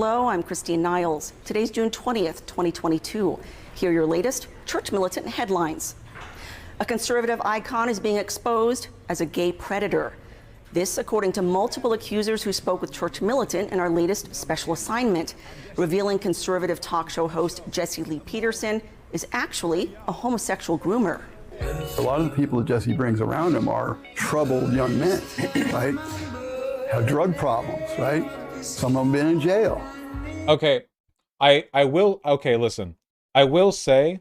Hello, I'm Christine Niles. Today's June 20th, 2022. Here are your latest church militant headlines. A conservative icon is being exposed as a gay predator. This, according to multiple accusers who spoke with church militant in our latest special assignment, revealing conservative talk show host Jesse Lee Peterson is actually a homosexual groomer. A lot of the people that Jesse brings around him are troubled young men, right? Have drug problems, right? Some of them been in jail. Okay, listen. I will say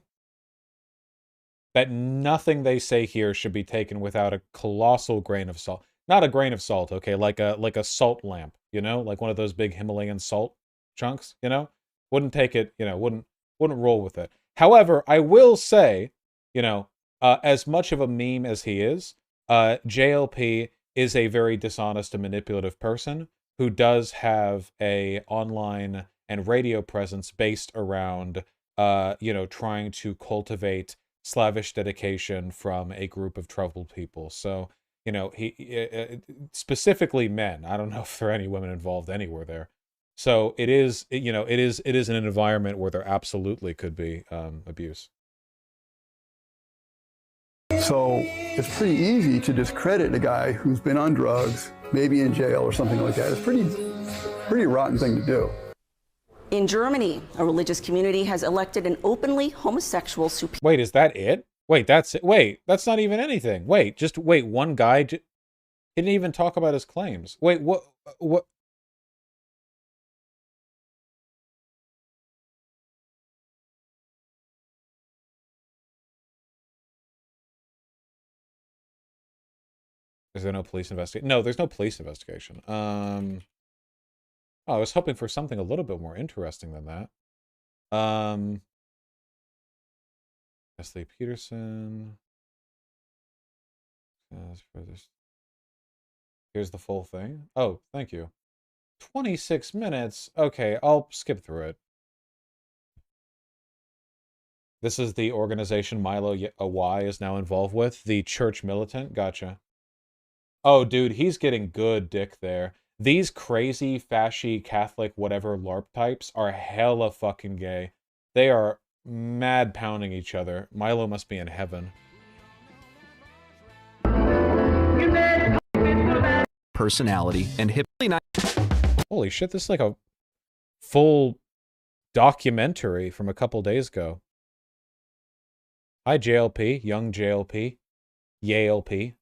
that nothing they say here should be taken without a colossal grain of salt. Not a grain of salt, okay, like a salt lamp, you know, like one of those big Himalayan salt chunks, you know? Wouldn't take it, you know, wouldn't roll with it. However, I will say, you know, as much of a meme as he is, JLP is a very dishonest and manipulative person who does have a online and radio presence based around, you know, trying to cultivate slavish dedication from a group of troubled people. So, you know, he specifically men. I don't know if there are any women involved anywhere there. So it is, you know, it is an environment where there absolutely could be abuse. So it's pretty easy to discredit a guy who's been on drugs, maybe in jail or something like that. It's pretty rotten thing to do. In Germany, a religious community has elected an openly homosexual superior. Wait, is that it? Wait, that's it. Wait, that's not even anything. Wait, just wait. One guy didn't even talk about his claims. Wait, what? Is there no police investigation? No, there's no police investigation. Oh, I was hoping for something a little bit more interesting than that. Leslie Peterson. Here's the full thing. Oh, thank you. 26 minutes. Okay, I'll skip through it. This is the organization Milo Y is now involved with. The church militant. Gotcha. Oh, dude, he's getting good dick there. These crazy, fashy, Catholic, whatever LARP types are hella fucking gay. They are mad pounding each other. Milo must be in heaven. Personality and hip. Holy shit, this is like a full documentary from a couple days ago. Hi, JLP, young JLP, YLP.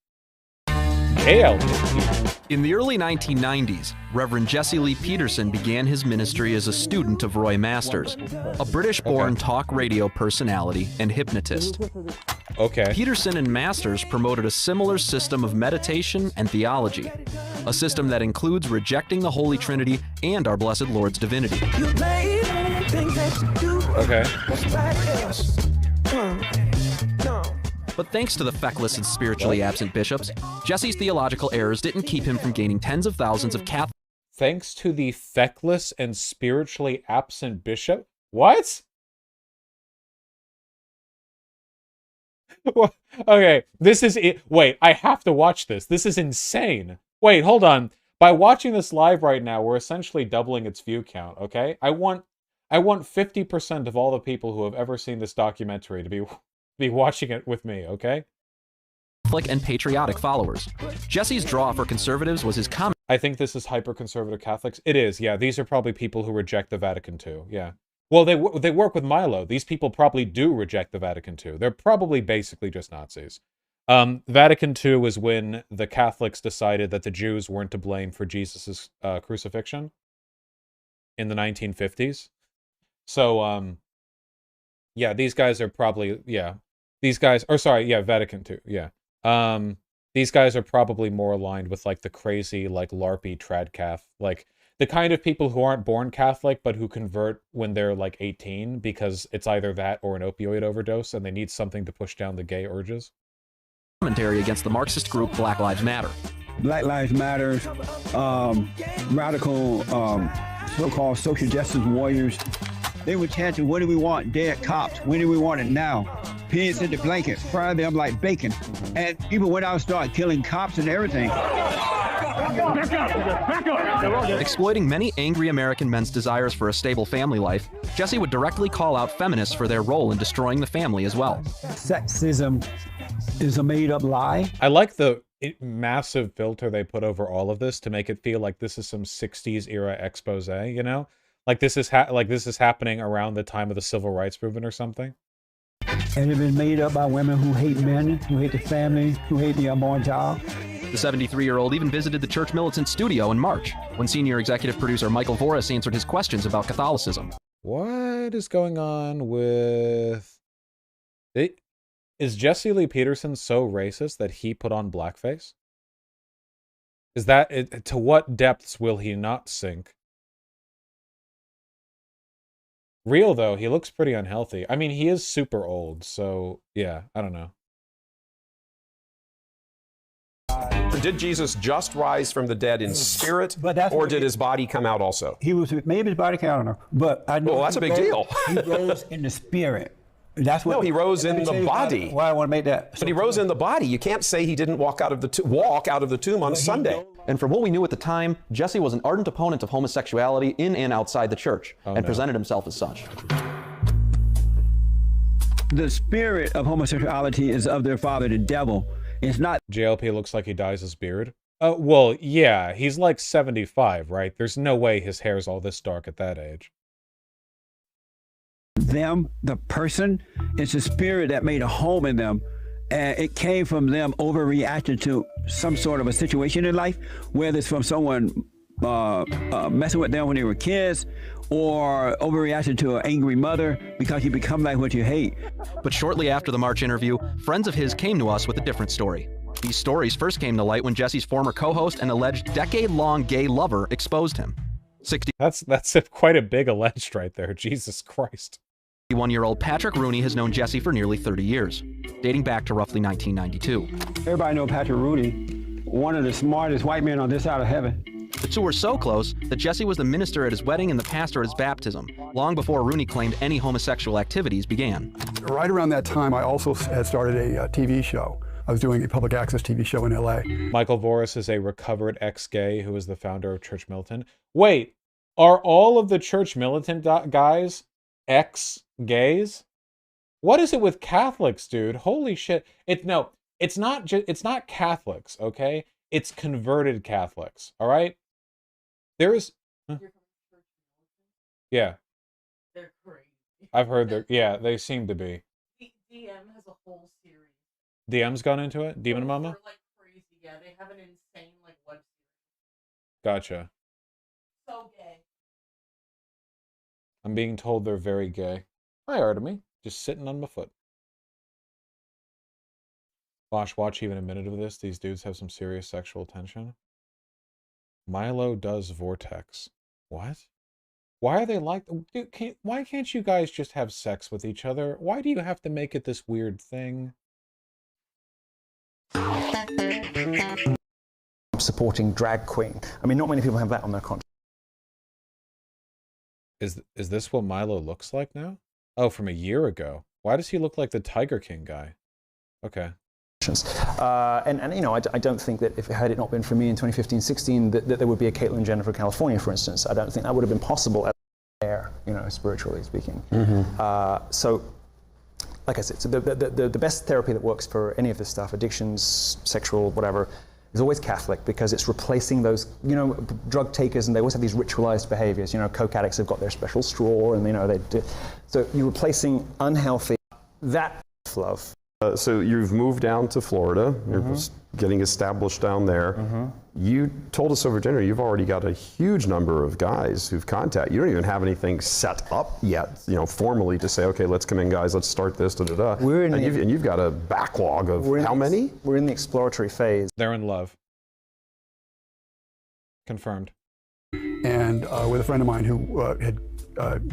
In the early 1990s, Reverend Jesse Lee Peterson began his ministry as a student of Roy Masters, a British-born talk radio personality and hypnotist. Okay. Peterson and Masters promoted a similar system of meditation and theology, a system that includes rejecting the Holy Trinity and our Blessed Lord's divinity. Okay. But thanks to the feckless and spiritually absent bishops, Jesse's theological errors didn't keep him from gaining tens of thousands of Catholic. Thanks to the feckless and spiritually absent bishop? What? Okay, this is it. Wait, I have to watch this. This is insane. Wait, hold on. By watching this live right now, we're essentially doubling its view count, okay? I want 50% of all the people who have ever seen this documentary to be watching it with me, okay? Catholic and patriotic followers. Jesse's draw for conservatives was his comment. I think this is hyper-conservative Catholics. It is, yeah. These are probably people who reject the Vatican II, yeah. Well, they work with Milo. These people probably do reject the Vatican II. They're probably basically just Nazis. Vatican II was when the Catholics decided that the Jews weren't to blame for Jesus' crucifixion in the 1950s. So, yeah, these guys are probably, yeah. These guys, or sorry, yeah, Vatican II, yeah. These guys are probably more aligned with, like, the crazy, like, LARPy tradcath, like, the kind of people who aren't born Catholic, but who convert when they're, like, 18, because it's either that or an opioid overdose, and they need something to push down the gay urges. Commentary against the Marxist group Black Lives Matter. Black Lives Matter, radical, so-called social justice warriors. They were chanting, what do we want? Dead cops. When do we want it? Now. Pigs in the blanket, fry them like bacon. And people went out and started killing cops and everything. Exploiting many angry American men's desires for a stable family life, Jesse would directly call out feminists for their role in destroying the family as well. Sexism is a made-up lie. I like the massive filter they put over all of this to make it feel like this is some 60s era expose, you know? Like this is happening around the time of the civil rights movement or something. And it's been made up by women who hate men, who hate the family, who hate the unborn child. The 73-year-old even visited the Church Militant studio in March, when senior executive producer Michael Vaush answered his questions about Catholicism. What is going on with... Is Jesse Lee Peterson so racist that he put on blackface? Is that... To what depths will he not sink? Real, though, he looks pretty unhealthy. I mean, he is super old, so yeah, I don't know. Did Jesus just rise from the dead in spirit, or did his body come out also? He was, maybe his body came out, I don't know. But I know. Well, that's a big deal. He rose in the spirit. That's what. No, he rose in the body. Why I want to make that. But he rose in the body. You can't say he didn't walk out of the tomb on Sunday. And from what we knew at the time, Jesse was an ardent opponent of homosexuality in and outside the church, presented himself as such. The spirit of homosexuality is of their father, the devil. It's not. JLP looks like he dyes his beard. Well, yeah, he's like 75, right? There's no way his hair's all this dark at that age. Them, the person, it's the spirit that made a home in them. And it came from them overreacting to some sort of a situation in life, whether it's from someone messing with them when they were kids, or overreacting to an angry mother, because you become like what you hate. But shortly after the March interview, friends of his came to us with a different story. These stories first came to light when Jesse's former co-host and alleged decade-long gay lover exposed him. That's quite a big alleged right there. Jesus Christ. 61-year-old Patrick Rooney has known Jesse for nearly 30 years, dating back to roughly 1992. Everybody know Patrick Rooney, one of the smartest white men on this side of heaven. The two were so close that Jesse was the minister at his wedding and the pastor at his baptism, long before Rooney claimed any homosexual activities began. Right around that time, I also had started a TV show. I was doing a public access TV show in LA. Michael Vaush is a recovered ex-gay who is the founder of Church Militant. Wait, are all of the Church Militant guys ex-gays? What is it with Catholics, dude? Holy shit. It's not Catholics, okay? It's converted Catholics, all right? There's... Huh? Yeah. They're crazy. I've heard yeah, they seem to be. DM has a whole series. DM's gone into it? Demon Mama? They're like crazy, yeah. They have an insane like web series. Gotcha. So gay. I'm being told they're very gay. Hi, Artemy. Just sitting on my foot. Watch even a minute of this. These dudes have some serious sexual tension. Milo does Vortex. What? Why are they like... Dude, why can't you guys just have sex with each other? Why do you have to make it this weird thing? Supporting drag queen. I mean, not many people have that on their contract. Is this what Milo looks like now? Oh, from a year ago. Why does he look like the Tiger King guy? Okay. And you know, I don't think that if it had not been for me in 2015-16 that there would be a Caitlyn Jenner for California, for instance. I don't think that would have been possible there, you know, spiritually speaking. So, like I said, so the best therapy that works for any of this stuff, addictions, sexual, whatever, is always Catholic, because it's replacing those, you know, drug takers, and they always have these ritualized behaviors. You know, coke addicts have got their special straw, and you know they do. So you're replacing unhealthy, that love. So you've moved down to Florida. You're getting established down there. You told us over dinner you've already got a huge number of guys who've contacted. You don't even have anything set up yet, you know, formally to say, okay, let's come in, guys, let's start this, da-da-da. And you've got a backlog of how many? We're in the exploratory phase. They're in love. Confirmed. And with a friend of mine who had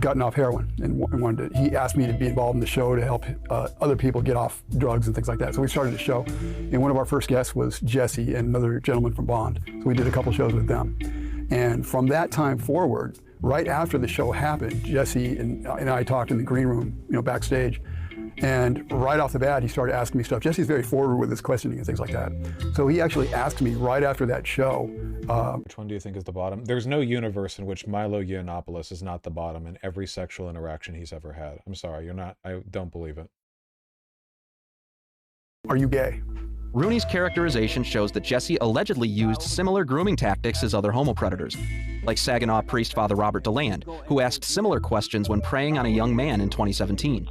gotten off heroin and wanted to, he asked me to be involved in the show to help other people get off drugs and things like that. So we started the show, and one of our first guests was Jesse and another gentleman from Bond. So we did a couple shows with them. And from that time forward, right after the show happened, Jesse and I talked in the green room, you know, backstage, And right off the bat, he started asking me stuff. Jesse's very forward with his questioning and things like that. So he actually asked me right after that show. Which one do you think is the bottom? There's no universe in which Milo Yiannopoulos is not the bottom in every sexual interaction he's ever had. I'm sorry, you're not. I don't believe it. Are you gay? Rooney's characterization shows that Jesse allegedly used similar grooming tactics as other homo predators, like Saginaw priest Father Robert DeLand, who asked similar questions when preying on a young man in 2017.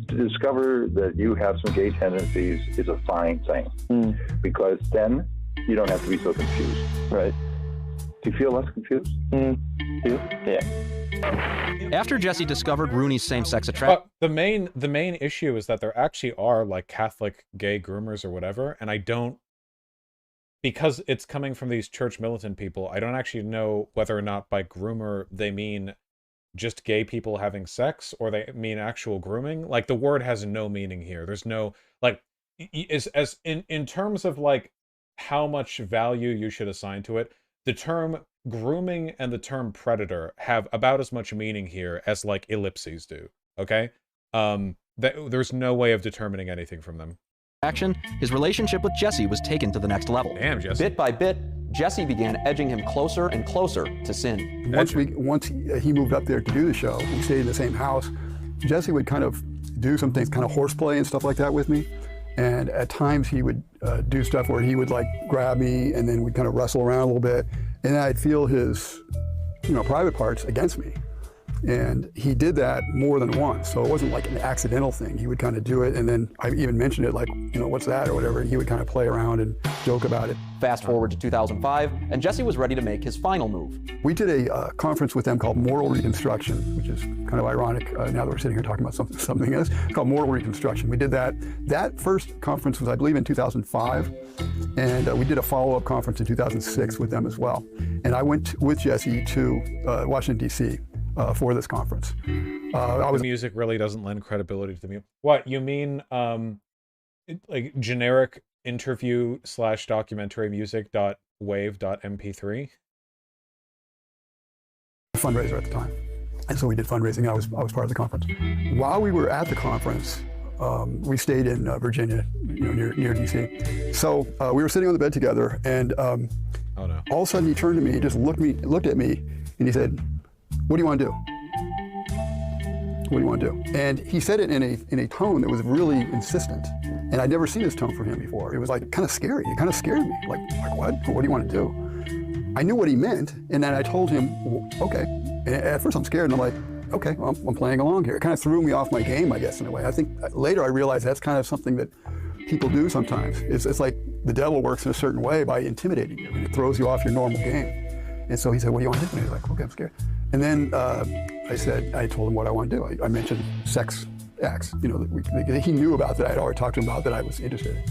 To discover that you have some gay tendencies is a fine thing, because then you don't have to be so confused. Right. Do you feel less confused? Yeah. After Jesse discovered Rooney's same-sex attraction, the main issue is that there actually are like Catholic gay groomers or whatever, and I don't, because it's coming from these church militant people, I don't actually know whether or not by groomer they mean just gay people having sex or they mean actual grooming. Like the word has no meaning here. There's no like as in terms of like how much value you should assign to it. The term grooming and the term predator have about as much meaning here as like ellipses do. Okay, there's no way of determining anything from them. his relationship with Jesse was taken to the next level. Damn, Jesse. Bit by bit, Jesse began edging him closer and closer to sin. Once he moved up there to do the show, we stayed in the same house. Jesse would kind of do some things, kind of horseplay and stuff like that with me. And at times he would do stuff where he would like grab me and then we'd kind of wrestle around a little bit. And I'd feel his, private parts against me. And he did that more than once. So it wasn't like an accidental thing. He would kind of do it. And then I even mentioned it like, what's that or whatever. And he would kind of play around and joke about it. Fast forward to 2005, and Jesse was ready to make his final move. We did a conference with them called Moral Reconstruction, which is kind of ironic now that we're sitting here talking about something else. It's called Moral Reconstruction. We did that. That first conference was, I believe, in 2005. And we did a follow-up conference in 2006 with them as well. And I went with Jesse to Washington, D.C. For this conference. The music really doesn't lend credibility to the music. What, you mean like generic interview / documentary music .wave.mp3? Fundraiser at the time. And so we did fundraising. I was part of the conference. While we were at the conference, we stayed in Virginia, near DC. So we were sitting on the bed together, and oh no! All of a sudden he turned to me, just looked at me, and he said, "What do you want to do? What do you want to do?" And he said it in a tone that was really insistent, and I'd never seen this tone from him before. It was like kind of scary. It kind of scared me. Like what? What do you want to do? I knew what he meant, and then I told him, okay. And at first I'm scared, and I'm like, okay, well, I'm playing along here. It kind of threw me off my game, I guess, in a way. I think later I realized that's kind of something that people do sometimes. It's like the devil works in a certain way by intimidating you, and it throws you off your normal game. And so he said, "What do you want to do?" And he was like, "Okay, I'm scared." And then I told him what I want to do. I mentioned sex acts, that he knew about, that I'd already talked to him about, that I was interested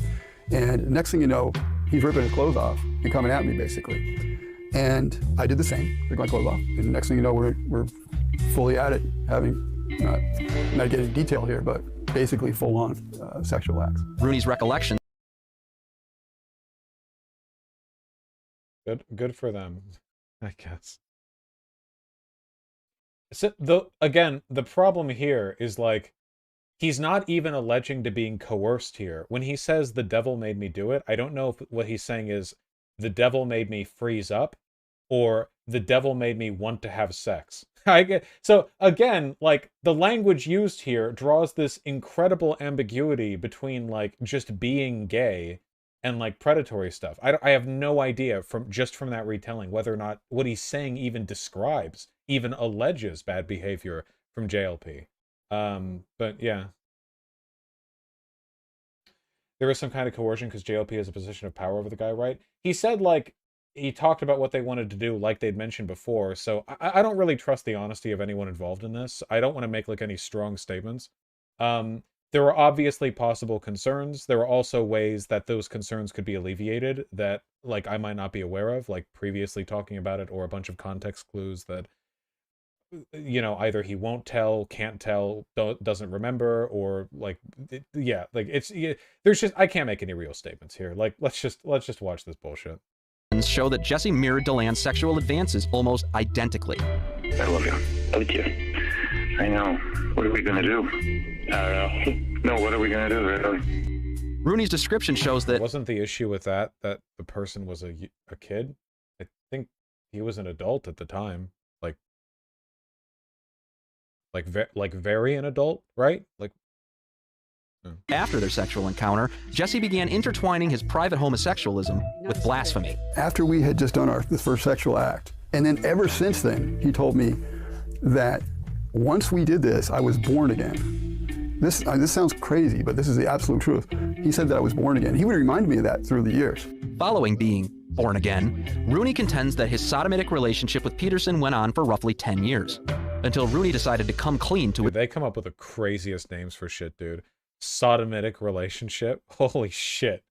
in. And next thing you know, he's ripping his clothes off and coming at me, basically. And I did the same, took my clothes off. And next thing you know, we're fully at it, having, not getting detailed here, but basically full-on sexual acts. Rooney's recollection. Good for them, I guess. So again, the problem here is like, he's not even alleging to being coerced here. When he says the devil made me do it, I don't know if what he's saying is the devil made me freeze up or the devil made me want to have sex. So again, like the language used here draws this incredible ambiguity between like just being gay and like predatory stuff. I have no idea from that retelling whether or not what he's saying even describes, even alleges bad behavior from JLP. But yeah. There is some kind of coercion because JLP has a position of power over the guy, right? He said like, he talked about what they wanted to do like they'd mentioned before, so I don't really trust the honesty of anyone involved in this. I don't want to make like any strong statements. There were obviously possible concerns. There were also ways that those concerns could be alleviated that like I might not be aware of, like previously talking about it, or a bunch of context clues that, either he won't tell, can't tell, doesn't remember, or like, there's just, I can't make any real statements here. Like, let's just watch this bullshit. Show that Jesse mirrored DeLand's sexual advances almost identically. I love you. I love you. I know. What are we gonna do? I don't know. No, what are we going to do, really? Rooney's description shows that Wasn't the issue with that the person was a kid? I think he was an adult at the time, like very an adult, right? Like. after their sexual encounter, Jesse began intertwining his private homosexualism with blasphemy. After we had just done the first sexual act, and then ever since then, he told me that once we did this, I was born again. This sounds crazy, but this is the absolute truth. He said that I was born again. He would remind me of that through the years. Following being born again, Rooney contends that his sodomitic relationship with Peterson went on for roughly 10 years, until Rooney decided to come clean to Dude, they come up with the craziest names for shit, dude. Sodomitic relationship? Holy shit.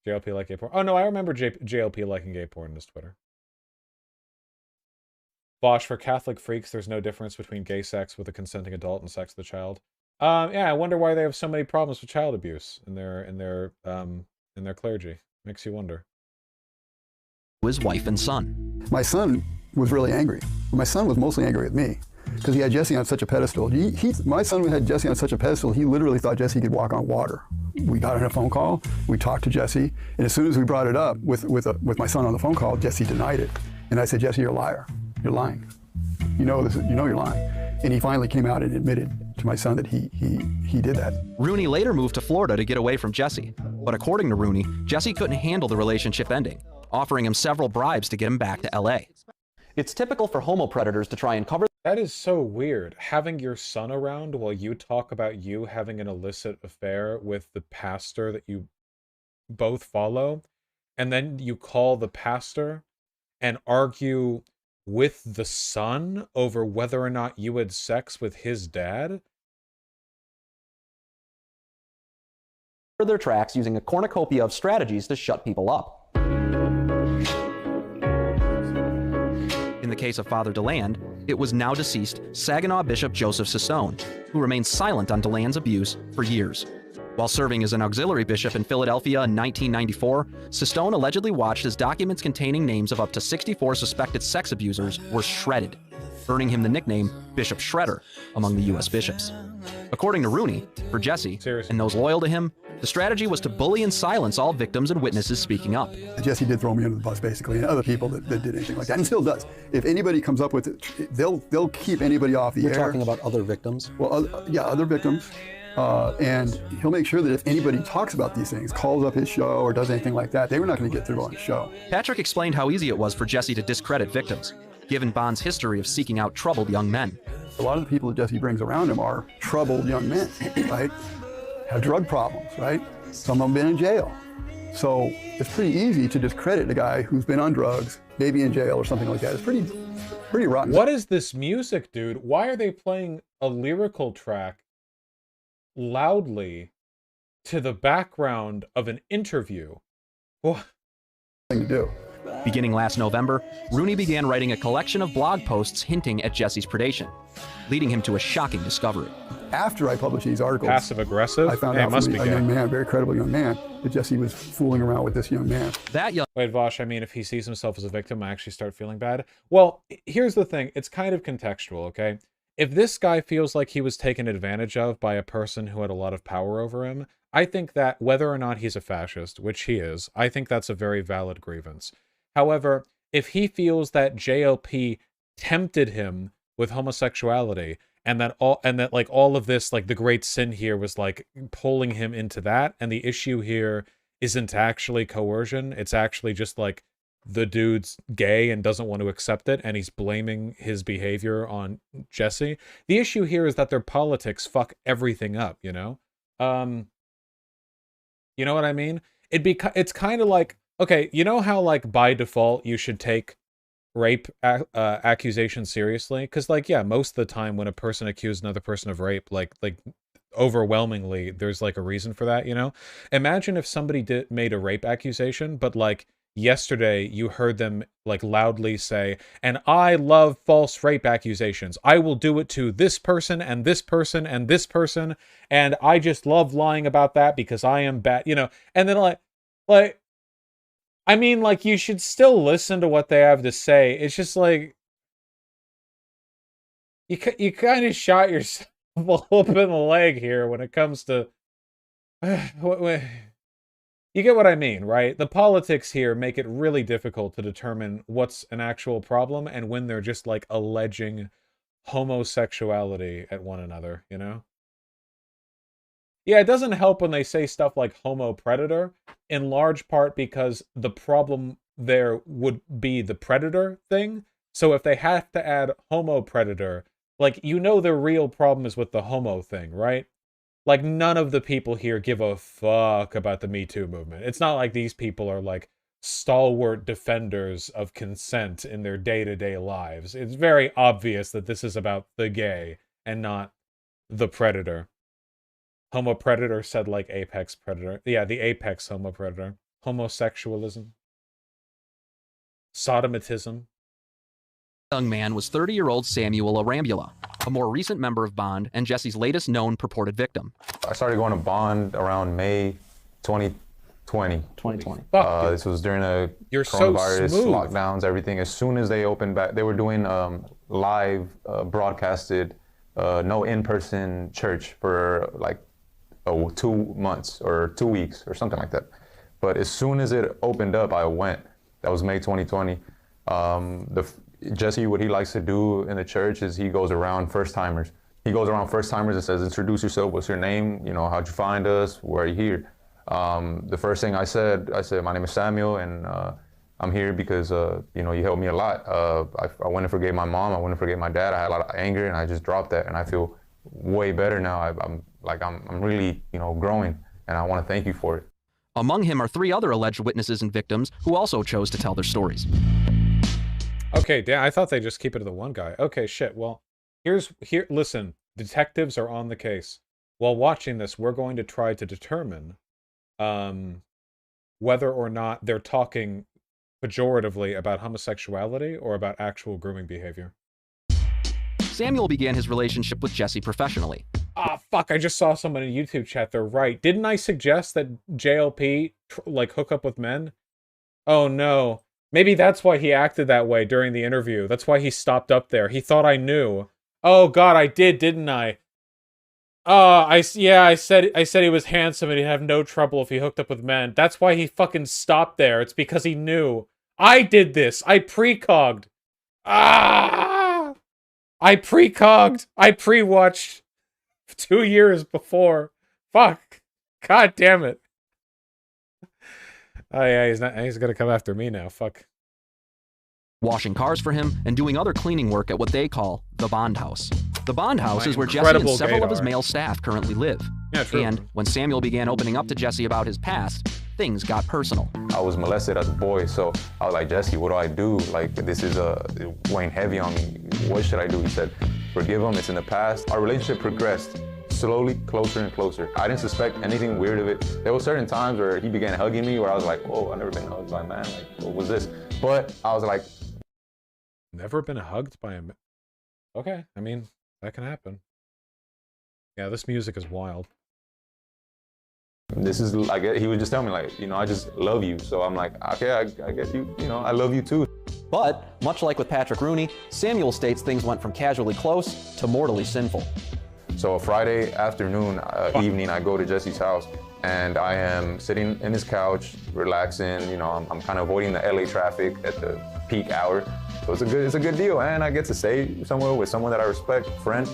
JLP like gay porn. Oh no, I remember JLP liking gay porn in his Twitter. Vaush, for Catholic freaks, there's no difference between gay sex with a consenting adult and sex with a child. Yeah, I wonder why they have so many problems with child abuse in their clergy. Makes you wonder. his wife and son. My son was really angry. My son was mostly angry with me because he had Jesse on such a pedestal. My son had Jesse on such a pedestal, he literally thought Jesse could walk on water. We got on a phone call, we talked to Jesse, and as soon as we brought it up with my son on the phone call, Jesse denied it. And I said, Jesse, you're a liar. You're lying. You know this. You know you're lying. And he finally came out and admitted to my son that he did that. Rooney later moved to Florida to get away from Jesse. But according to Rooney, Jesse couldn't handle the relationship ending, offering him several bribes to get him back to LA. It's typical for homo predators to try and cover. That is so weird. Having your son around while you talk about you having an illicit affair with the pastor that you both follow, and then you call the pastor and argue with the son over whether or not you had sex with his dad? Their tracks using a cornucopia of strategies to shut people up. In the case of Father DeLand, it was now deceased Saginaw Bishop Joseph Sissone, who remained silent on DeLand's abuse for years. While serving as an auxiliary bishop in Philadelphia in 1994, Sissone allegedly watched as documents containing names of up to 64 suspected sex abusers were shredded, earning him the nickname Bishop Shredder among the U.S. bishops. According to Rooney, for Jesse and those loyal to him, the strategy was to bully and silence all victims and witnesses speaking up. Jesse did throw me under the bus, basically, and other people that did anything like that, and still does. If anybody comes up with it, they'll keep anybody off the air. You're talking about other victims? Well, yeah, other victims. And he'll make sure that if anybody talks about these things, calls up his show or does anything like that, they were not going to get through on the show. Patrick explained how easy it was for Jesse to discredit victims, given Bond's history of seeking out troubled young men. A lot of the people that Jesse brings around him are troubled young men, right? Have drug problems, right? Some of them been in jail. So it's pretty easy to discredit a guy who's been on drugs, maybe in jail or something like that. It's pretty rotten. What is this music, dude? Why are they playing a lyrical track loudly to the background of an interview? What thing to do? Beginning last November, Rooney began writing a collection of blog posts hinting at Jesse's predation, leading him to a shocking discovery. After I published these articles, passive aggressive? I found out from a young man, very credible young man, that Jesse was fooling around with this young man. Wait, Vaush, I mean, if he sees himself as a victim, I actually start feeling bad. Well, here's the thing. It's kind of contextual, okay? If this guy feels like he was taken advantage of by a person who had a lot of power over him, I think that whether or not he's a fascist, which he is, I think that's a very valid grievance. However, if he feels that JLP tempted him with homosexuality and that all of this, like the great sin here was like pulling him into that, and the issue here isn't actually coercion, it's actually just like the dude's gay and doesn't want to accept it, and he's blaming his behavior on Jesse. The issue here is that their politics fuck everything up, you know? You know what I mean? It's kind of like, okay, you know how like by default you should take rape accusations seriously? Because like, yeah, most of the time when a person accuses another person of rape, like overwhelmingly there's like a reason for that, you know? Imagine if somebody made a rape accusation, but like yesterday you heard them like loudly say, and I love false rape accusations. I will do it to this person and this person and this person, and I just love lying about that because I am bad, you know? And then like I mean, like, you should still listen to what they have to say. It's just like you kind of shot yourself. whooping the leg here when it comes to... You get what I mean, right? The politics here make it really difficult to determine what's an actual problem and when they're just, like, alleging homosexuality at one another, you know? Yeah, it doesn't help when they say stuff like homo predator, in large part because the problem there would be the predator thing. So if they have to add homo predator, like, you know the real problem is with the homo thing, right? Like, none of the people here give a fuck about the Me Too movement. It's not like these people are, like, stalwart defenders of consent in their day-to-day lives. It's very obvious that this is about the gay and not the predator. Homo predator said, like, apex predator. Yeah, the apex homo predator. Homosexualism. Sodomatism. Young man was 30-year-old Samuel Arambula, a more recent member of Bond and Jesse's latest known purported victim. I started going to Bond around May 2020. 2020. This was during the You're so coronavirus smooth. lockdowns, everything. As soon as they opened back, they were doing live broadcasted, no in-person church for like 2 months or 2 weeks or something like that. But as soon as it opened up, I went. That was May 2020. Jesse, what he likes to do in the church is he goes around first-timers. He goes around first-timers and says, introduce yourself, what's your name, you know, how'd you find us, where are you here? The first thing I said, my name is Samuel, and I'm here because, you know, you helped me a lot. I went and forgave my mom, I went and forgave my dad, I had a lot of anger, and I just dropped that, and I feel way better now. I'm really, you know, growing, and I want to thank you for it. Among him are 3 other alleged witnesses and victims who also chose to tell their stories. Okay, damn, I thought they just keep it to the one guy. Okay, shit, well, listen, detectives are on the case. While watching this, we're going to try to determine whether or not they're talking pejoratively about homosexuality or about actual grooming behavior. Samuel began his relationship with Jesse professionally. Ah, fuck, I just saw someone in YouTube chat, they're right. Didn't I suggest that JLP, like, hook up with men? Oh, no. Maybe that's why he acted that way during the interview. That's why he stopped up there. He thought I knew. Oh, God, I did, didn't I? I said he was handsome and he'd have no trouble if he hooked up with men. That's why he fucking stopped there. It's because he knew. I did this. I precogged. Ah! I precogged. I pre-watched 2 years before. Fuck. God damn it. Oh yeah, he's gonna come after me now. Fuck. Washing cars for him and doing other cleaning work at what they call the Bond House. The Bond House My is where Jesse and incredible several of his gaydar. male staff currently live. Yeah, true. And when Samuel began opening up to Jesse about his past, things got personal. I was molested as a boy, so I was like, Jesse, what do I do? Like, this is weighing heavy on me. What should I do? He said, forgive him, it's in the past. Our relationship progressed slowly closer and closer. I didn't suspect anything weird of it. There were certain times where he began hugging me where I was like, whoa, I've never been hugged by a man. Like, what was this? But I was like, Never been hugged by a man. Okay, I mean, that can happen. Yeah, this music is wild. this is, he would just tell me like, you know, I just love you. So I'm like, okay, I guess you know, I love you too. But, much like with Patrick Rooney, Samuel states things went from casually close to mortally sinful. So a Friday afternoon, evening, I go to Jesse's house and I am sitting in his couch, relaxing. You know, I'm kind of avoiding the LA traffic at the peak hour. So it's a good deal. And I get to stay somewhere with someone that I respect, friend.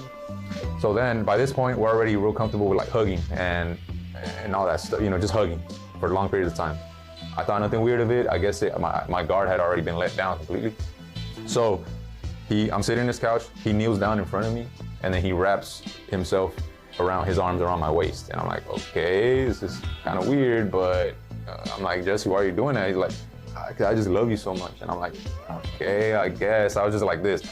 So then by this point, we're already real comfortable with like hugging and all that stuff, you know, just hugging for long periods of time. I thought nothing weird of it. I guess my guard had already been let down completely. So I'm sitting on this couch, he kneels down in front of me, and then he wraps himself around, his arms around my waist. And I'm like, okay, this is kind of weird, but I'm like, Jesse, why are you doing that? He's like, I just love you so much. And I'm like, okay, I guess. I was just like this.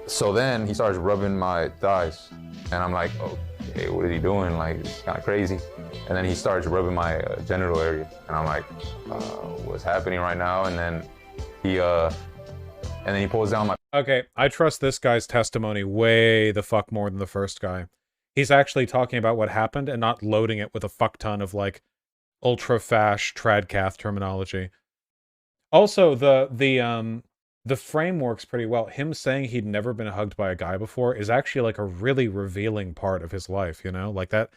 So then he starts rubbing my thighs, and I'm like, okay, what is he doing? Like, it's kind of crazy. And then he starts rubbing my genital area, and I'm like, what's happening right now? And then he pulls down my. Okay, I trust this guy's testimony way the fuck more than the first guy. He's actually talking about what happened and not loading it with a fuck ton of like ultra fash tradcath terminology. Also, the the frame works pretty well. Him saying he'd never been hugged by a guy before is actually like a really revealing part of his life, you know? Like that,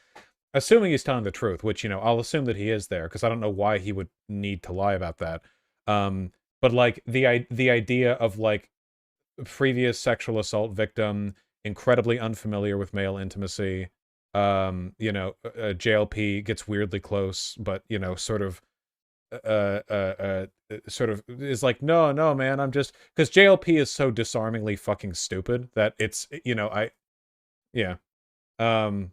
assuming he's telling the truth, which, you know, I'll assume that he is there, because I don't know why he would need to lie about that. But like the idea of like previous sexual assault victim, incredibly unfamiliar with male intimacy, you know, JLP gets weirdly close, but, you know, sort of is like, no, man, I'm just, because JLP is so disarmingly fucking stupid that it's, you know, yeah. Oh,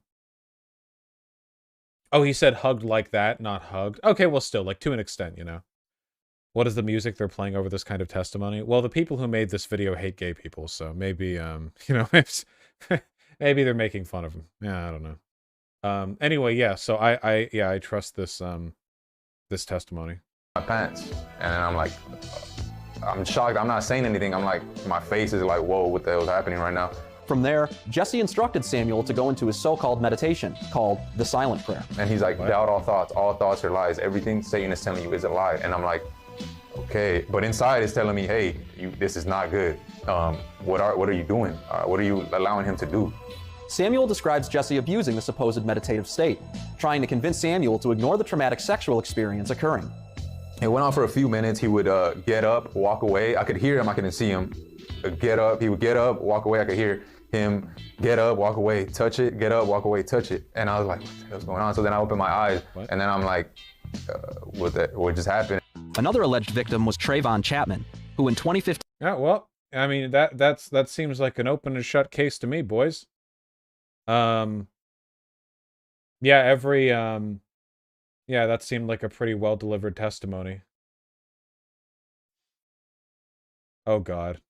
he said hugged like that, not hugged. Okay, well, still, like, to an extent, you know. What is the music they're playing over this kind of testimony? Well, the people who made this video hate gay people, so maybe, you know, maybe they're making fun of them. Yeah, I don't know. Anyway, yeah, so I trust this, this testimony. My pants, and then I'm like, I'm shocked. I'm not saying anything. I'm like, my face is like, whoa, what the hell is happening right now? From there, Jesse instructed Samuel to go into his so-called meditation called the silent prayer. And he's like, doubt all thoughts. All thoughts are lies. Everything Satan is telling you is a lie. And I'm like, okay. But inside it's telling me, hey, this is not good. What are you doing? What are you allowing him to do? Samuel describes Jesse abusing the supposed meditative state, trying to convince Samuel to ignore the traumatic sexual experience occurring. It went on for a few minutes. He would get up, walk away. I could hear him. I couldn't see him. Get up. He would get up, walk away. I could hear him get up, walk away, touch it, get up, walk away, touch it. And I was like, what the hell's going on? So then I opened my eyes, and then I'm like, what just happened? Another alleged victim was Trayvon Chapman, who in 2015... Yeah, well, I mean, that seems like an open and shut case to me, boys. Yeah, yeah, that seemed like a pretty well-delivered testimony. Oh, God.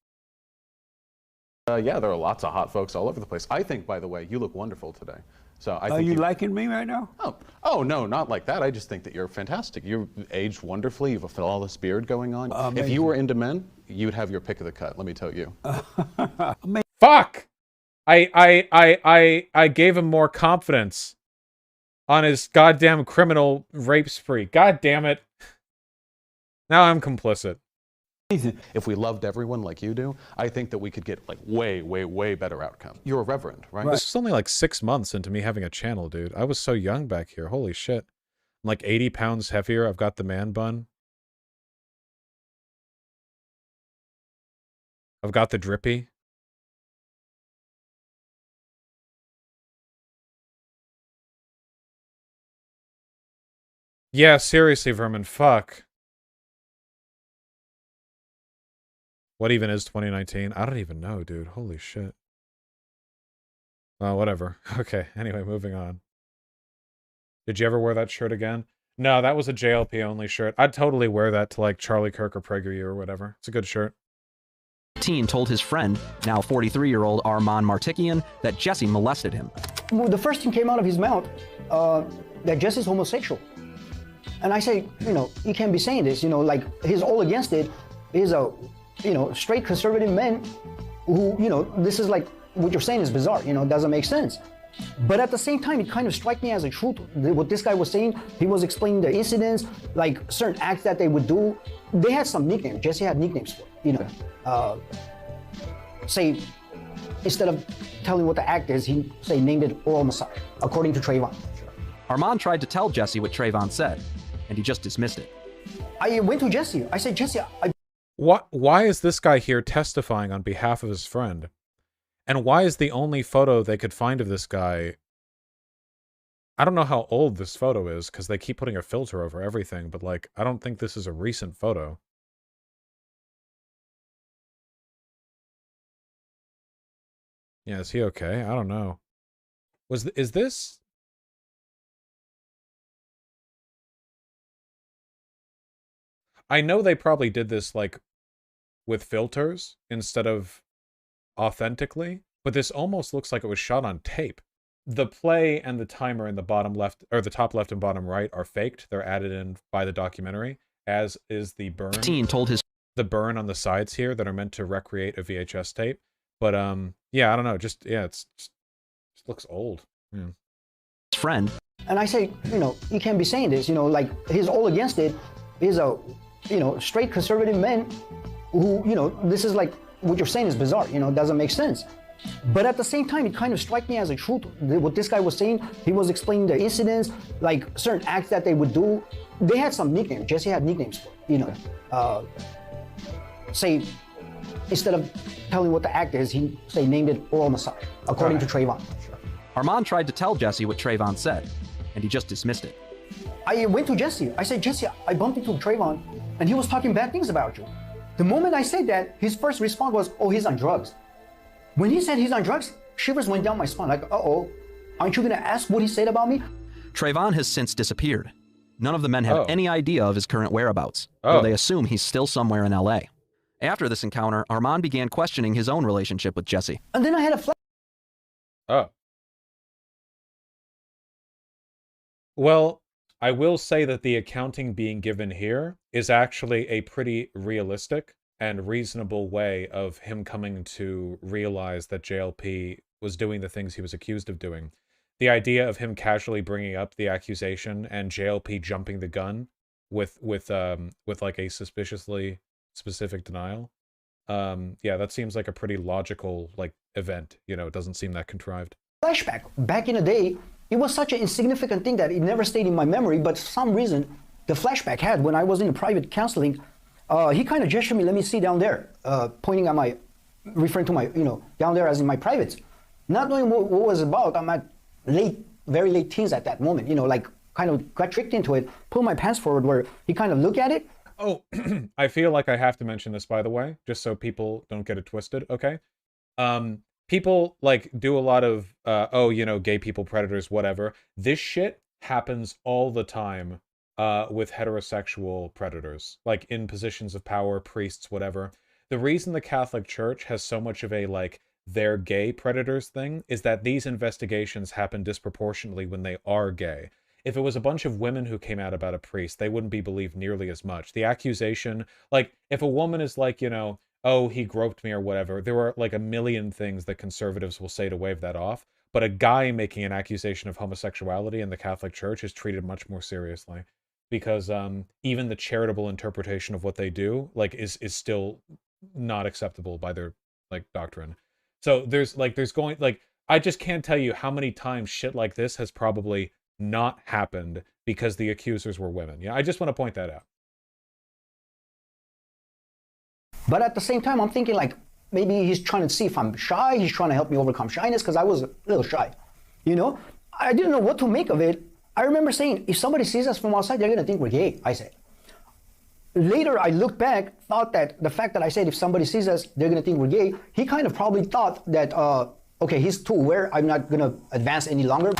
Yeah, there are lots of hot folks all over the place. I think, by the way, you look wonderful today. So I think Are you liking me right now? Oh, no, not like that. I just think that you're fantastic. You're aged wonderfully. You have a flawless beard going on. Amazing. If you were into men, you'd have your pick of the cut, let me tell you. Fuck! I gave him more confidence on his goddamn criminal rape spree. God damn it. Now I'm complicit. If we loved everyone like you do, I think that we could get like way, way, way better outcome. You're a reverend, right? This was only like 6 months into me having a channel, dude. I was so young back here. Holy shit. I'm like 80 pounds heavier. I've got the man bun. I've got the drippy. Yeah, seriously, Vermin, fuck. What even is 2019? I don't even know, dude. Holy shit. Well, whatever. Okay, anyway, moving on. Did you ever wear that shirt again? No, that was a JLP only shirt. I'd totally wear that to like Charlie Kirk or PragerU or whatever. It's a good shirt. Teen told his friend, now 43-year-old Armand Martikian, that Jesse molested him. Well, the first thing came out of his mouth, that Jesse's homosexual. And I say, you know, you can't be saying this, you know, like he's all against it. He's a, you know, straight conservative man who, you know, this is like, what you're saying is bizarre, you know, doesn't make sense. But at the same time, it kind of struck me as a truth. What this guy was saying, he was explaining the incidents, like certain acts that they would do. They had some nicknames. Jesse had nicknames for it, you know. Say, instead of telling what the act is, he say named it oral massage, according to Trayvon. Armand tried to tell Jesse what Trayvon said, and he just dismissed it. I went to Jesse. I said, Jesse, Why is this guy here testifying on behalf of his friend? And why is the only photo they could find of this guy... I don't know how old this photo is, because they keep putting a filter over everything, but, like, I don't think this is a recent photo. Yeah, is he okay? I don't know. Is this... I know they probably did this, like, with filters instead of authentically, but this almost looks like it was shot on tape. The play and the timer in the bottom left, or the top left and bottom right, are faked. They're added in by the documentary, as is the burn. Teen told his... The burn on the sides here that are meant to recreate a VHS tape. But, yeah, I don't know. Just, yeah, it looks old. Yeah. His friend. And I say, you know, you can't be saying this, you know, like he's all against it. He's a, you know, straight conservative man who, this is like, what you're saying is bizarre, it doesn't make sense. But at the same time, it kind of struck me as a truth. What this guy was saying, he was explaining the incidents, like certain acts that they would do. They had some nicknames. Jesse had nicknames, say, instead of telling what the act is, he named it oral massage, according to Trayvon. Armand tried to tell Jesse what Trayvon said, and he just dismissed it. I went to Jesse. I said, Jesse, I bumped into Trayvon, and he was talking bad things about you. The moment I said that, his first response was, oh, he's on drugs. When he said he's on drugs, shivers went down my spine, like, uh-oh, aren't you gonna ask what he said about me? Trayvon has since disappeared. None of the men have any idea of his current whereabouts, though they assume he's still somewhere in LA. After this encounter, Armand began questioning his own relationship with Jesse. And then I had a flash. Oh. Well, I will say that the accounting being given here is actually a pretty realistic and reasonable way of him coming to realize that JLP was doing the things he was accused of doing. The idea of him casually bringing up the accusation and JLP jumping the gun with like a suspiciously specific denial. Yeah, that seems like a pretty logical like event. It doesn't seem that contrived. Flashback. Back in the day, it was such an insignificant thing that it never stayed in my memory, but for some reason, the flashback had when I was in a private counseling, he kind of gestured me, let me see down there, pointing at referring to my, down there as in my privates. Not knowing what was about, I'm at very late teens at that moment, like kind of got tricked into it, pulled my pants forward where he kind of looked at it. Oh, I feel like I have to mention this, by the way, just so people don't get it twisted, okay? People like do a lot of, gay people, predators, whatever. This shit happens all the time with heterosexual predators, like in positions of power, priests, whatever. The reason the Catholic Church has so much of a, like, they're gay predators thing is that these investigations happen disproportionately when they are gay. If it was a bunch of women who came out about a priest, they wouldn't be believed nearly as much. The accusation, like, if a woman is like, oh, he groped me or whatever, there are like a million things that conservatives will say to wave that off. But a guy making an accusation of homosexuality in the Catholic Church is treated much more seriously. Because even the charitable interpretation of what they do, like, is still not acceptable by their, like, doctrine. So I just can't tell you how many times shit like this has probably not happened because the accusers were women. Yeah, I just want to point that out. But at the same time, I'm thinking like, maybe he's trying to see if I'm shy. He's trying to help me overcome shyness because I was a little shy. I didn't know what to make of it. I remember saying, if somebody sees us from outside, they're going to think we're gay, I said. Later, I looked back, thought that the fact that I said, if somebody sees us, they're going to think we're gay, he kind of probably thought that, okay, he's too aware, I'm not going to advance any longer.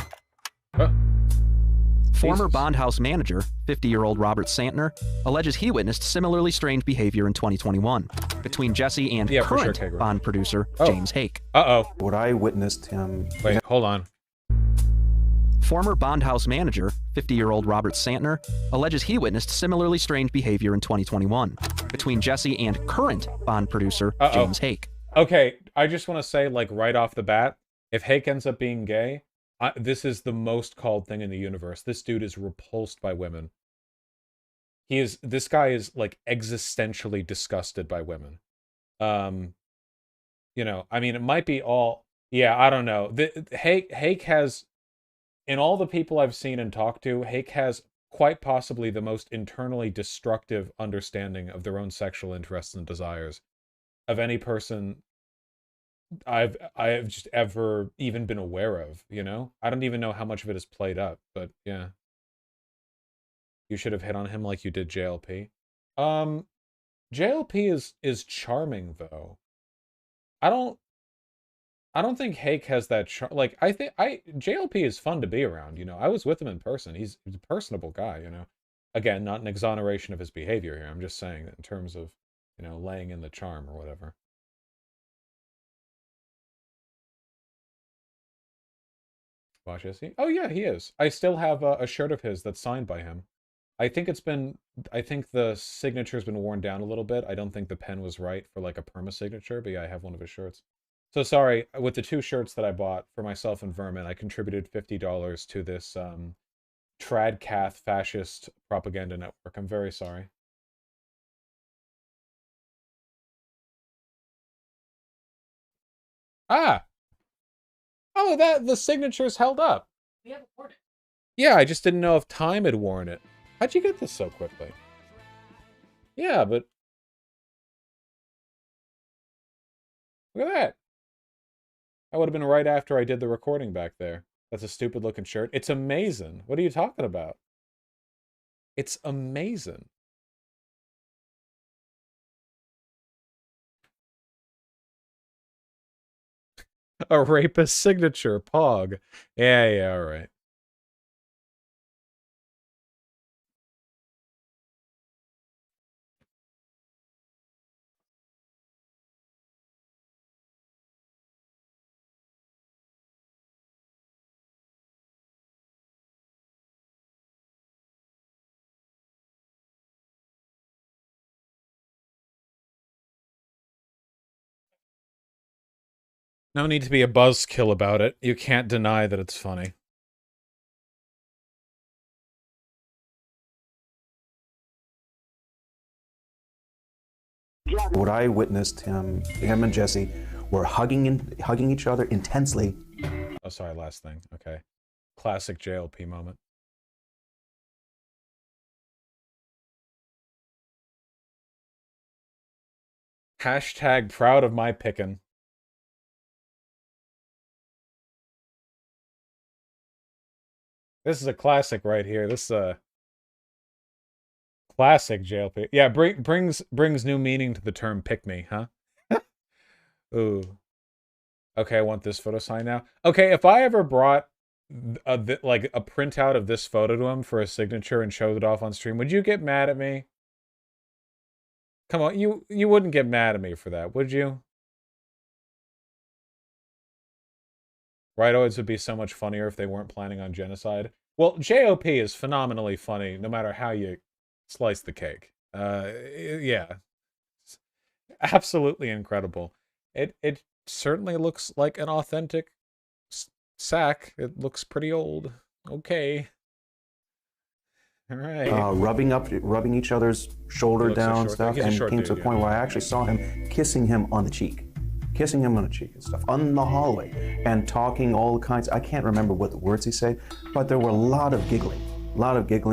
Former bond house manager, 50-year-old Robert Santner, alleges he witnessed similarly strange behavior in 2021 between Jesse and current bond producer James Hake. What I witnessed him... Wait, hold on. Former bond house manager, 50-year-old Robert Santner, alleges he witnessed similarly strange behavior in 2021 between Jesse and current bond producer James Hake. Okay, I just want to say, like, right off the bat, if Hake ends up being gay, this is the most called thing in the universe. This dude is repulsed by women. This guy is, like, existentially disgusted by women. I mean, it might be all, yeah, I don't know. Hake has, in all the people I've seen and talked to, Hake has quite possibly the most internally destructive understanding of their own sexual interests and desires of any person I've just ever even been aware of, I don't even know how much of it is played up, but yeah. You should have hit on him like you did JLP. JLP is charming though. I don't think Hake has that charm. Like, JLP is fun to be around, I was with him in person. He's a personable guy, Again, not an exoneration of his behavior here. I'm just saying that in terms of, laying in the charm or whatever. Vaush, is he? Oh yeah, he is. I still have a shirt of his that's signed by him. I think the signature's been worn down a little bit. I don't think the pen was right for like a perma signature, but yeah, I have one of his shirts. So sorry, with the 2 shirts that I bought for myself and Vermin, I contributed $50 to this Tradcath fascist propaganda network. I'm very sorry. Ah! Oh, the signature's held up. We have a warning. Yeah, I just didn't know if time had worn it. How'd you get this so quickly? Yeah, but... Look at that. That would have been right after I did the recording back there. That's a stupid looking shirt. It's amazing. What are you talking about? It's amazing. A rapist signature, Pog. Yeah, all right. No need to be a buzzkill about it. You can't deny that it's funny. What I witnessed, him and Jesse were hugging each other intensely. Oh, sorry, last thing. Okay. Classic JLP moment. Hashtag proud of my pickin'. This is a classic right here. This is a classic JLP. Yeah, brings new meaning to the term pick me, huh? Ooh. Okay, I want this photo sign now. Okay, if I ever brought like a printout of this photo to him for a signature and showed it off on stream, would you get mad at me? Come on, you wouldn't get mad at me for that, would you? Rightoids would be so much funnier if they weren't planning on genocide. Well, JOP is phenomenally funny no matter how you slice the cake. Yeah. Absolutely incredible. It certainly looks like an authentic sack. It looks pretty old. Okay. All right. Rubbing each other's shoulder down and stuff, and came to a point where I actually saw him kissing him on the cheek. Kissing him on the cheek and stuff, on the hallway, and talking all kinds. I can't remember what the words he said, but there were a lot of giggling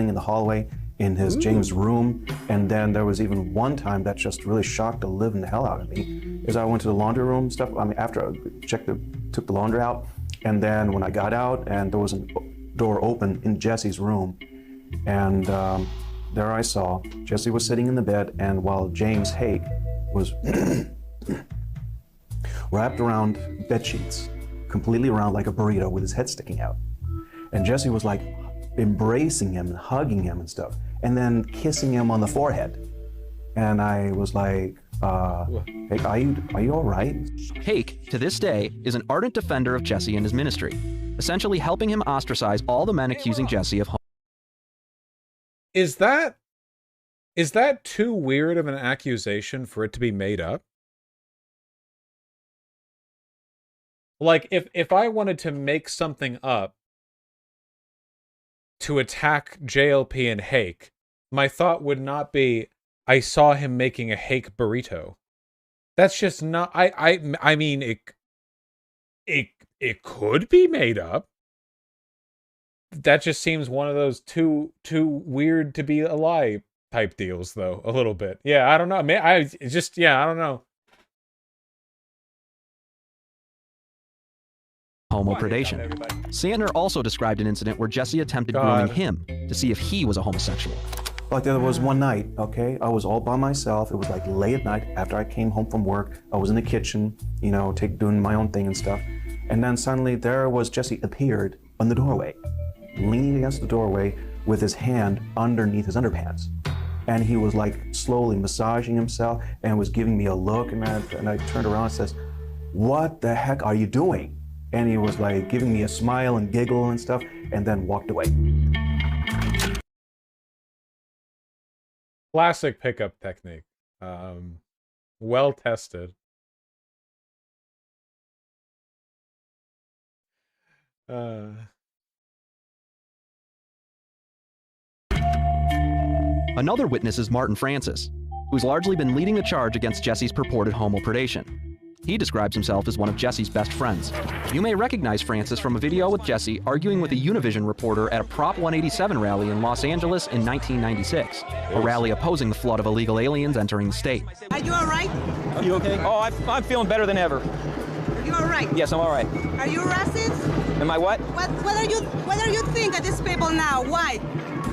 in the hallway, in his James room, and then there was even one time that just really shocked the living hell out of me, is I went to the laundry room stuff, I mean, after I took the laundry out, and then when I got out, and there was a door open in Jesse's room, and there I saw, Jesse was sitting in the bed, and while James Hake was wrapped around bed sheets, completely around like a burrito with his head sticking out. And Jesse was like embracing him and hugging him and stuff, and then kissing him on the forehead. And I was like, hey, are you all right? Hake, to this day, is an ardent defender of Jesse and his ministry, essentially helping him ostracize all the men accusing Jesse of Is that too weird of an accusation for it to be made up? Like, if I wanted to make something up to attack JLP and Hake, my thought would not be, I saw him making a Hake burrito. That's just not, I mean, it could be made up. That just seems one of those too weird to be a lie type deals, though, a little bit. Yeah, I don't know. I don't know. homopredation. Sandner also described an incident where Jesse attempted grooming him to see if he was a homosexual. Like there was one night, okay, I was all by myself. It was like late at night after I came home from work. I was in the kitchen, you know, doing my own thing and stuff. And then suddenly there was Jesse appeared on the doorway, leaning against the doorway with his hand underneath his underpants. And he was like slowly massaging himself and was giving me a look, and I turned around and says, "What the heck are you doing?" And he was like giving me a smile and giggle and stuff, and then walked away. Classic pickup technique. Well tested. Another witness is Martin Francis, who's largely been leading the charge against Jesse's purported homopredation. He describes himself as one of Jesse's best friends. You may recognize Francis from a video with Jesse arguing with a Univision reporter at a Prop 187 rally in Los Angeles in 1996, a rally opposing the flood of illegal aliens entering the state. Are you all right? Are you okay? Oh, I'm feeling better than ever. Are you all right? Yes, I'm all right. Are you racist? Am I what? What are you think of these people now? Why?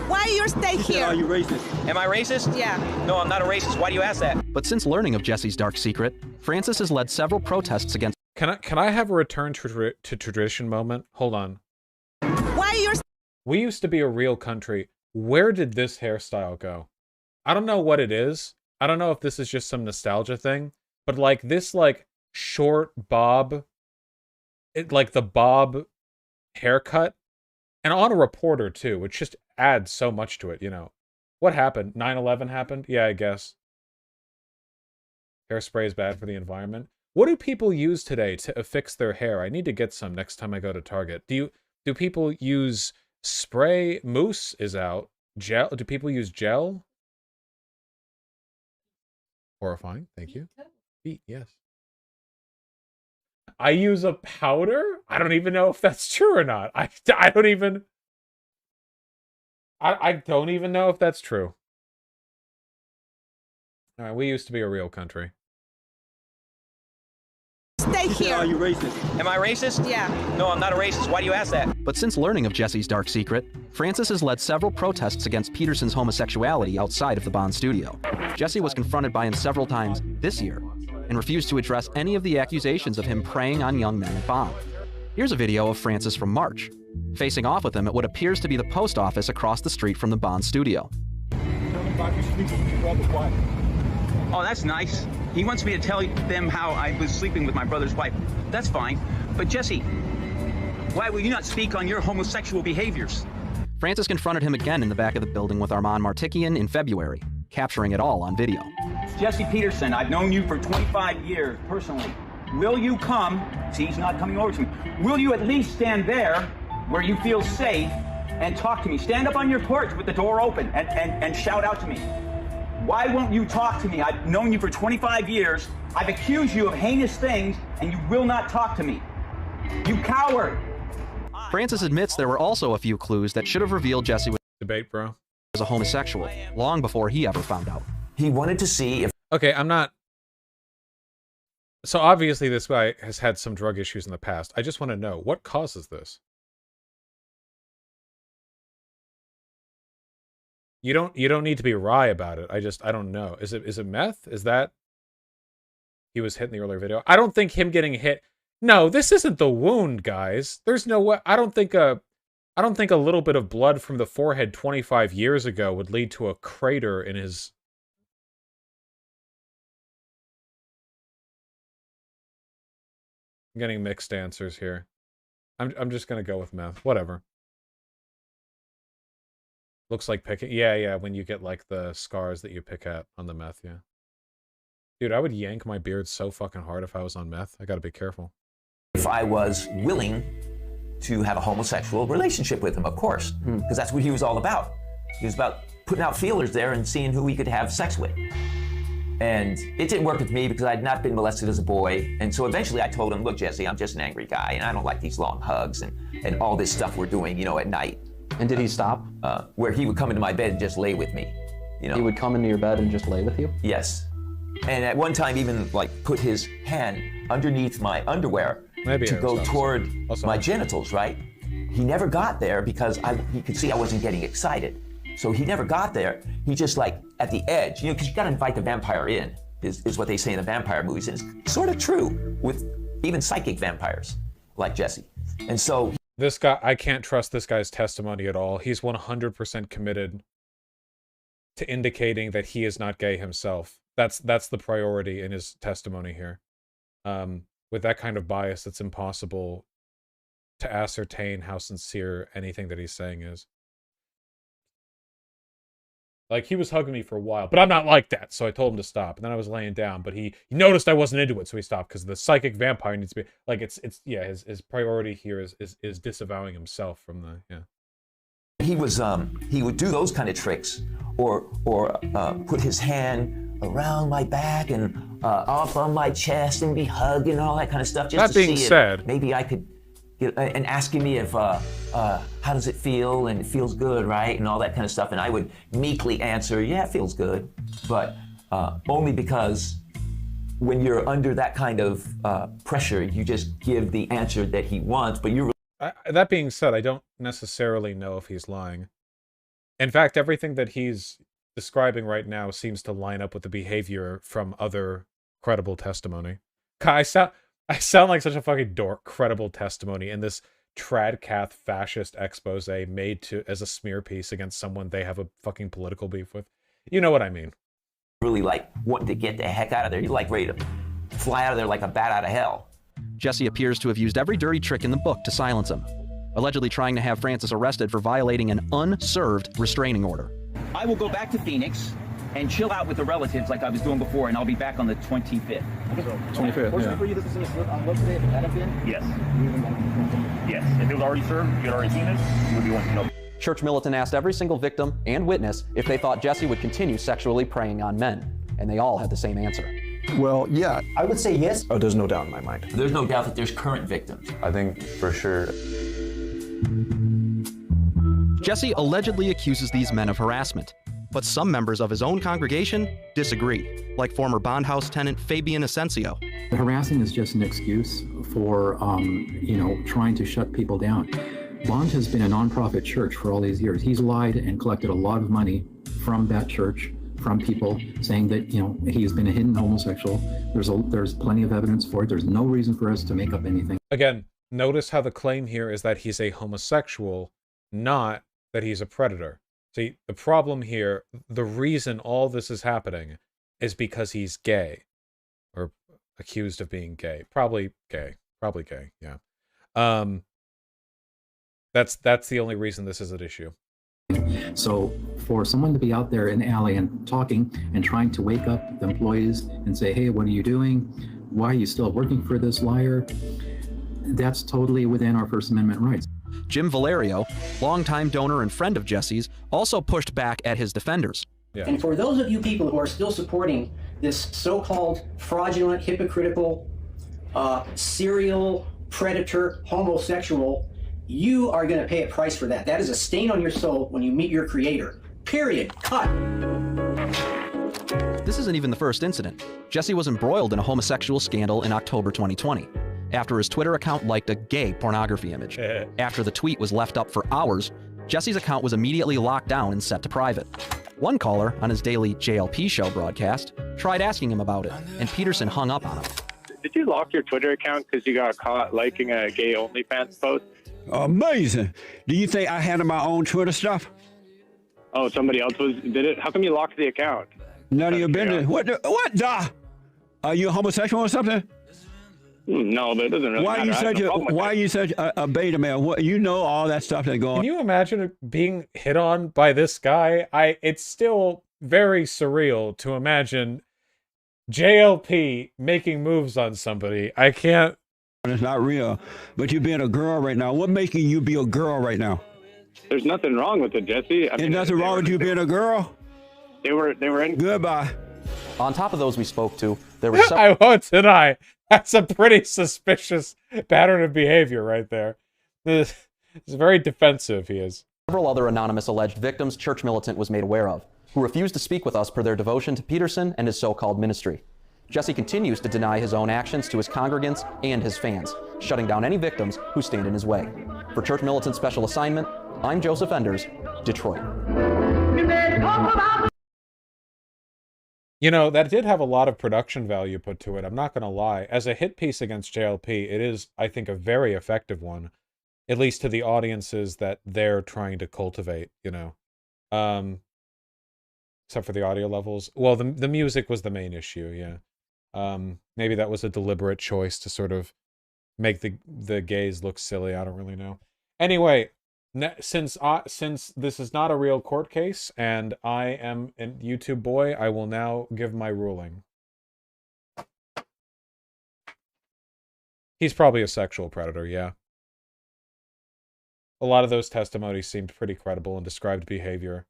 Why you stay here? Are you racist? Am I racist? Yeah. No, I'm not a racist. Why do you ask that? But since learning of Jesse's dark secret, Francis has led several protests against. Can I have a return to tradition moment? Hold on. Why you're? We used to be a real country. Where did this hairstyle go? I don't know what it is. I don't know if this is just some nostalgia thing, but like this like short bob, like the bob haircut, and on a reporter too, which just adds so much to it, you know. What happened? 9/11 happened? Yeah, I guess. Hairspray is bad for the environment. What do people use today to affix their hair? I need to get some next time I go to Target. Do people use spray? Mousse is out. Gel? Do people use gel? Horrifying. Thank you. Feet, yes. I use a powder? I don't even know if that's true or not. I don't even know if that's true. All right, we used to be a real country. Stay here. Are you racist? Am I racist? Yeah. No, I'm not a racist. Why do you ask that? But since learning of Jesse's dark secret, Francis has led several protests against Peterson's homosexuality outside of the Bond studio. Jesse was confronted by him several times this year and refused to address any of the accusations of him preying on young men at Bond. Here's a video of Francis from March, facing off with him at what appears to be the post office across the street from the Bond studio. Oh, that's nice. He wants me to tell them how I was sleeping with my brother's wife. That's fine. But Jesse, why will you not speak on your homosexual behaviors? Francis confronted him again in the back of the building with Armand Martikian in February, capturing it all on video. Jesse Peterson, I've known you for 25 years personally. Will you come? See, he's not coming over to me. Will you at least stand there where you feel safe and talk to me? Stand up on your porch with the door open and shout out to me. Why won't you talk to me? I've known you for 25 years. I've accused you of heinous things, and you will not talk to me. You coward! Francis admits there were also a few clues that should have revealed Jesse was debate, bro. As a homosexual, long before he ever found out. He wanted to see if... Okay, I'm not... So obviously this guy has had some drug issues in the past. I just want to know, what causes this? You don't need to be wry about it. I don't know. Is it meth? Is that he was hit in the earlier video? I don't think him getting hit. No, this isn't the wound, guys. There's no way. I don't think a little bit of blood from the forehead 25 years ago would lead to a crater in his. I'm getting mixed answers here. I'm just gonna go with meth. Whatever. Looks like picking. Yeah, when you get, like, the scars that you pick at on the meth, yeah. Dude, I would yank my beard so fucking hard if I was on meth. I gotta be careful. If I was willing to have a homosexual relationship with him, of course. Because that's what he was all about. He was about putting out feelers there and seeing who he could have sex with. And it didn't work with me because I had not been molested as a boy. And so eventually I told him, look, Jesse, I'm just an angry guy, and I don't like these long hugs and all this stuff we're doing, you know, at night. And did he stop? Where he would come into my bed and just lay with me. You know? He would come into your bed and just lay with you? Yes. And at one time even like put his hand underneath my underwear to go toward my genitals, right? He never got there because he could see I wasn't getting excited. So he never got there. He just like at the edge, you know, because you gotta invite the vampire in, is what they say in the vampire movies. And it's sort of true with even psychic vampires like Jesse. And so this guy, I can't trust this guy's testimony at all. He's 100% committed to indicating that he is not gay himself. That's the priority in his testimony here. With that kind of bias, it's impossible to ascertain how sincere anything that he's saying is. Like, he was hugging me for a while, but I'm not like that, so I told him to stop. And then I was laying down, but he noticed I wasn't into it, so he stopped, because the psychic vampire needs to be, like, yeah, his priority here is disavowing himself from the, yeah. He would do those kind of tricks, or put his hand around my back and up on my chest and be hugging and all that kind of stuff. Just That to being see said, if maybe I could get, and asking me if how does it feel, and it feels good, right, and all that kind of stuff. And I would meekly answer, yeah, it feels good, but only because when you're under that kind of pressure, you just give the answer that he wants, but you're. That being said, I don't necessarily know if he's lying. In fact, everything that he's describing right now seems to line up with the behavior from other credible testimony. I sound like such a fucking dork. Credible testimony in this tradcath fascist expose made as a smear piece against someone they have a fucking political beef with. You know what I mean? Really like wanting to get the heck out of there. You're like ready to fly out of there like a bat out of hell. Jesse appears to have used every dirty trick in the book to silence him, allegedly trying to have Francis arrested for violating an unserved restraining order. I will go back to Phoenix and chill out with the relatives like I was doing before, and I'll be back on the 25th. 25th, yeah. For you, this is in a slip on today, if it had been? Yes. Yes. If it was already served, you had already seen it, you would be wanting to know. Church militant asked every single victim and witness if they thought Jesse would continue sexually preying on men, and they all had the same answer. Well, yeah. I would say yes. Oh, there's no doubt in my mind. There's no doubt that there's current victims. I think for sure. Jesse allegedly accuses these men of harassment, but some members of his own congregation disagree, like former bond house tenant Fabian Asensio. The harassing is just an excuse for, trying to shut people down. Bond has been a nonprofit church for all these years. He's lied and collected a lot of money from that church, from people saying that, he has been a hidden homosexual. There's plenty of evidence for it. There's no reason for us to make up anything. Again, notice how the claim here is that he's a homosexual, not that he's a predator. See, the problem here, the reason all this is happening is because he's gay. Or accused of being gay. Probably gay, yeah. That's the only reason this is an issue. So for someone to be out there in the alley and talking and trying to wake up the employees and say, hey, what are you doing? Why are you still working for this liar? That's totally within our First Amendment rights. Jim Valerio, longtime donor and friend of Jesse's, also pushed back at his defenders. Yeah. And for those of you people who are still supporting this so-called fraudulent, hypocritical, serial predator homosexual, you are going to pay a price for that. That is a stain on your soul when you meet your creator. Period. Cut. This isn't even the first incident. Jesse was embroiled in a homosexual scandal in October 2020, after his Twitter account liked a gay pornography image. After the tweet was left up for hours, Jesse's account was immediately locked down and set to private. One caller on his daily JLP show broadcast tried asking him about it, and Peterson hung up on him. Did you lock your Twitter account because you got caught liking a gay OnlyFans post? Amazing. Do you think I handle my own Twitter stuff? Oh, somebody else did it? How come you locked the account? None of your business. What the? Are you a homosexual or something? No, but it doesn't really matter. Why are you such a beta male? What, you know all that stuff that's going on. Can you imagine being hit on by this guy? It's still very surreal to imagine JLP making moves on somebody. I can't. It's not real. But you being a girl right now. What making you be a girl right now? There's nothing wrong with it, Jesse. There's nothing wrong with you being a girl? They were in. Goodbye. On top of those we spoke to, there were some... I won't deny. That's a pretty suspicious pattern of behavior right there. It's very defensive, he is. Several other anonymous alleged victims Church Militant was made aware of, who refused to speak with us per their devotion to Peterson and his so-called ministry. Jesse continues to deny his own actions to his congregants and his fans, shutting down any victims who stand in his way. For Church Militant Special Assignment, I'm Joseph Enders, Detroit. You know, that did have a lot of production value put to it, I'm not going to lie. As a hit piece against JLP, it is, I think, a very effective one, at least to the audiences that they're trying to cultivate, you know. Except for the audio levels. Well, the music was the main issue, yeah. Maybe that was a deliberate choice to sort of make the gays look silly, I don't really know. Anyway, since this is not a real court case and I am a YouTube boy, I will now give my ruling. He's probably a sexual predator, yeah. A lot of those testimonies seemed pretty credible and described behavior.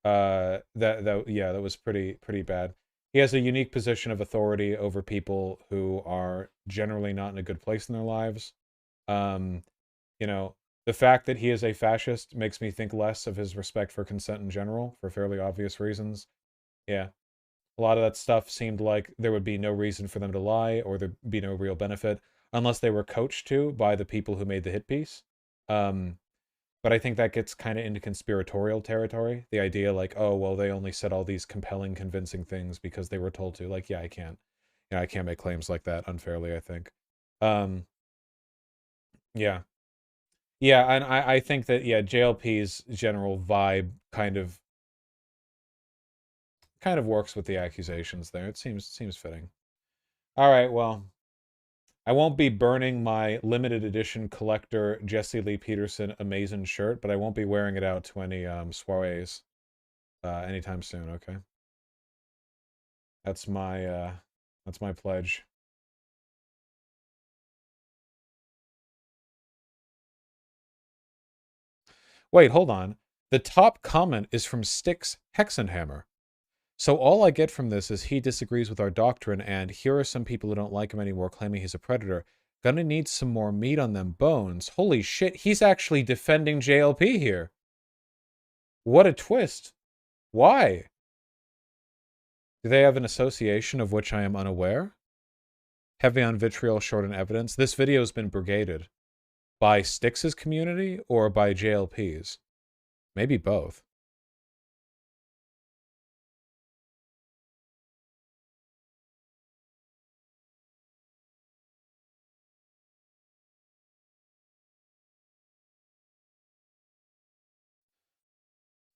That was pretty bad. he has a unique position of authority over people who are generally not in a good place in their lives. You know, the fact that he is a fascist makes me think less of his respect for consent in general, for fairly obvious reasons. Yeah. A lot of that stuff seemed like there would be no reason for them to lie, or there'd be no real benefit, unless they were coached to by the people who made the hit piece. But I think that gets kind of into conspiratorial territory. The idea like, oh, well, they only said all these compelling, convincing things because they were told to. Like, yeah, I can't. You know, I can't make claims like that unfairly, I think. Yeah. Yeah, and I think that, yeah, JLP's general vibe kind of works with the accusations there. It seems fitting. All right, well, I won't be burning my limited edition collector Jesse Lee Peterson Amazing shirt, but I won't be wearing it out to any soirees anytime soon, okay? That's my pledge. Wait, hold on. The top comment is from Styx Hexenhammer. So all I get from this is he disagrees with our doctrine, and here are some people who don't like him anymore claiming he's a predator. Gonna need some more meat on them bones. Holy shit, he's actually defending JLP here. What a twist. Why? Do they have an association of which I am unaware? Heavy on vitriol, short on evidence. This video has been brigaded. By Styx's community or by JLP's? Maybe both.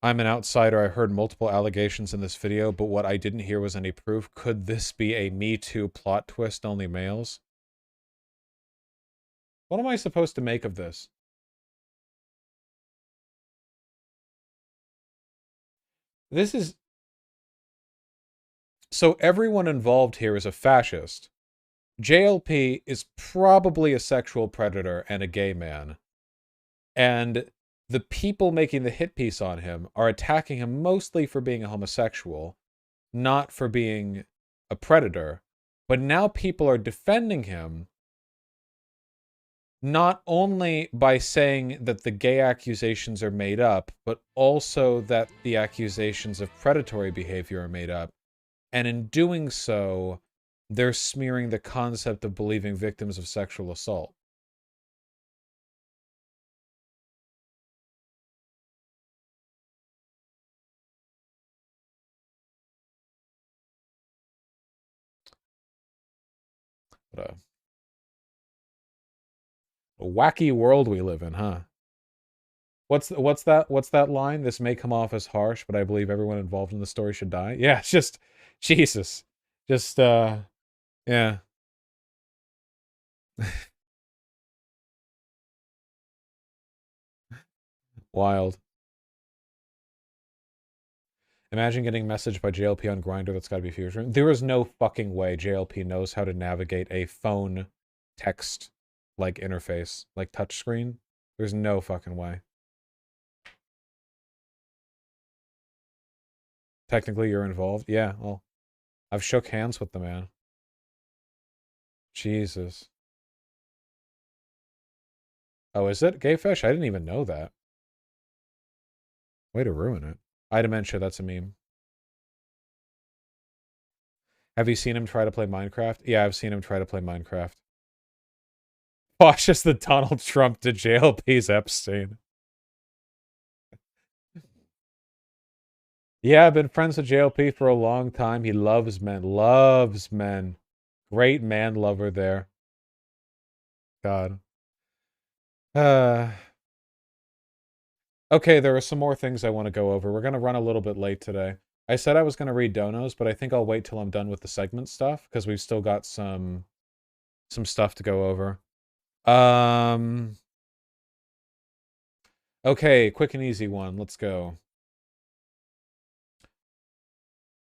I'm an outsider. I heard multiple allegations in this video, but what I didn't hear was any proof. Could this be a Me Too plot twist, only males? What am I supposed to make of this? This is... So everyone involved here is a fascist. JLP is probably a sexual predator and a gay man. And the people making the hit piece on him are attacking him mostly for being a homosexual, not for being a predator. But now people are defending him not only by saying that the gay accusations are made up, but also that the accusations of predatory behavior are made up. And in doing so, they're smearing the concept of believing victims of sexual assault. What a wacky world we live in, huh? What's that line? This may come off as harsh, but I believe everyone involved in the story should die. Yeah, it's just Jesus. Just yeah. Wild. Imagine getting messaged by JLP on Grindr. That's got to be future. There is no fucking way JLP knows how to navigate a phone text like interface, like touchscreen. There's no fucking way. Technically, you're involved. Yeah, well, I've shook hands with the man. Jesus. Oh, is it Gay Fish? I didn't even know that. Way to ruin it. iDementia, that's a meme. Have you seen him try to play Minecraft? Yeah, I've seen him try to play Minecraft. Vaush is the Donald Trump to JLP's Epstein. Yeah, I've been friends with JLP for a long time. He loves men. Loves men. Great man lover there. God. Okay, there are some more things I want to go over. We're going to run a little bit late today. I said I was going to read donos, but I think I'll wait till I'm done with the segment stuff, because we've still got some stuff to go over. Okay, quick and easy one. Let's go.